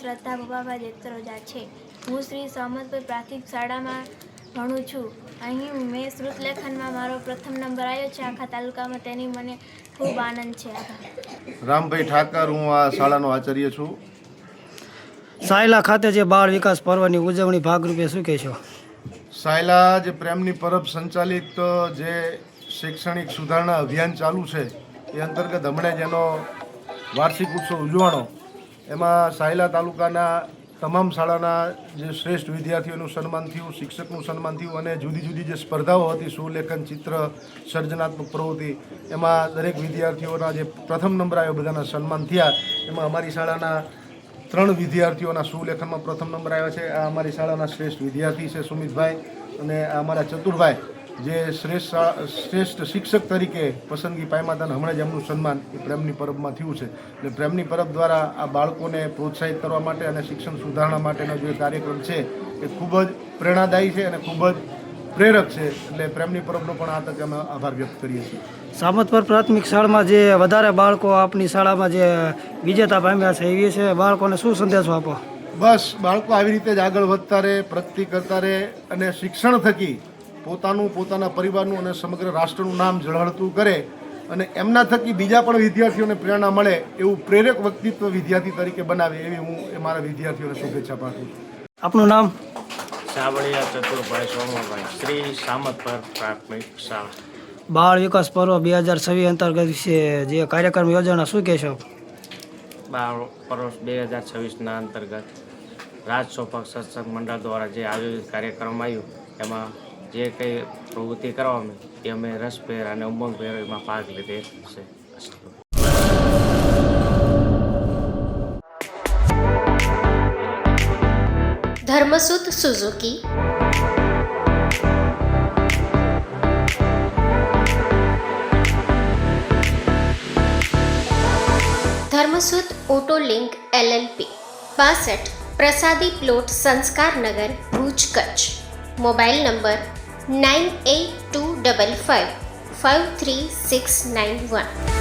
શ્રદ્ધા ભવાભા દેત્રોજા છે। હું શ્રી સામતપુર પ્રાથમિક શાળામાં ભણું છું। અહીં મેં શ્રુતલેખનમાં મારો પ્રથમ નંબર આવ્યો છે આખા તાલુકામાં, તેની મને ખૂબ આનંદ છે। આભાર। રામભાઈ ઠાકર, હું આ શાળાનો આચાર્ય છું। સાયલા ખાતે જે બાળ વિકાસ પર્વની ઉજવણી ભાગરૂપે શું કહેશો? સાયલા જે પ્રેમની પરબ સંચાલિત જે શૈક્ષણિક સુધારણા અભિયાન ચાલુ છે એ અંતર્ગત હમણાં જ એનો વાર્ષિક ઉત્સવ ઉજવાણો। એમાં સાયલા તાલુકાના તમામ શાળાના જે શ્રેષ્ઠ વિદ્યાર્થીઓનું સન્માન થયું, શિક્ષકનું સન્માન થયું અને જુદી જુદી જે સ્પર્ધાઓ હતી, સુલેખન, ચિત્ર, સર્જનાત્મક પ્રવૃત્તિ, એમાં દરેક વિદ્યાર્થીઓના જે પ્રથમ નંબર આવ્યો બધાના સન્માન થયા। એમાં અમારી શાળાના 3 વિદ્યાર્થીઓના સુલેખનમાં પ્રથમ નંબર આવ્યા છે। આ અમારી શાળાના શ્રેષ્ઠ વિદ્યાર્થી છે સુમિતભાઈ, અને આ અમારા ચતુરભાઈ જે શ્રેષ્ઠ શિક્ષક તરીકે પસંદગી પામ્યા હતા, હમણાં જ એમનું સન્માન એ પ્રેમની પરબમાં થયું છે। એટલે પ્રેમની પરબ દ્વારા આ બાળકોને પ્રોત્સાહિત કરવા માટે અને શિક્ષણ સુધારણા માટેનો જે કાર્યક્રમ છે એ ખૂબ જ પ્રેરણાદાયી છે અને ખૂબ જ પ્રેરક છે। એટલે પ્રેમની પરબનો પણ આ તકે અમે આભાર વ્યક્ત કરીએ છીએ। સામતપુર પ્રાથમિક શાળામાં જે વધારે બાળકો આપની શાળામાં જે વિજેતા પામ્યા છે એ વિશે બાળકોને શું સંદેશો આપો? બસ બાળકો આવી રીતે જ આગળ વધતા રહે, પ્રગતિ કરતા રહે અને શિક્ષણ થકી પોતાનું, પોતાના પરિવારનું અને સમગ્ર રાષ્ટ્રનું નામ ઝળહળતું કરે અને એમના થકી બીજા પણ વિદ્યાર્થીઓને પ્રેરણા મળે એવું પ્રેરક વ્યક્તિત્વ વિદ્યાર્થી તરીકે બનાવે એવી હું મારા વિદ્યાર્થીઓને શુભેચ્છા પાઠવું છું। આપનું નામ? સાબળિયા ચતુરભાઈ સોમભાઈ, શ્રી સામતપુર પ્રાથમિક શાળા। બાળ વિકાસ પર્વ 2026 અંતર્ગત વિશે જે કાર્યક્રમ યોજાના શું કહેશો? બાળ પર્વ 2026ના અંતર્ગત રાજસોપાક સત્સંગ મંડળ દ્વારા જે આયોજિત કાર્યક્રમ આવ્યું એમાં જે કંઈ પ્રવૃત્તિ કરવામાં એ અમે રસભેર અને ઉમંગભેર એમાં ભાગ લીધે છે। Dharmasut Suzuki, Dharmasut auto link LLP 62 પ્રસાદી પ્લોટ, સંસ્કાર નગર, ભુજ, કચ્છ। Mobile number 9825553691।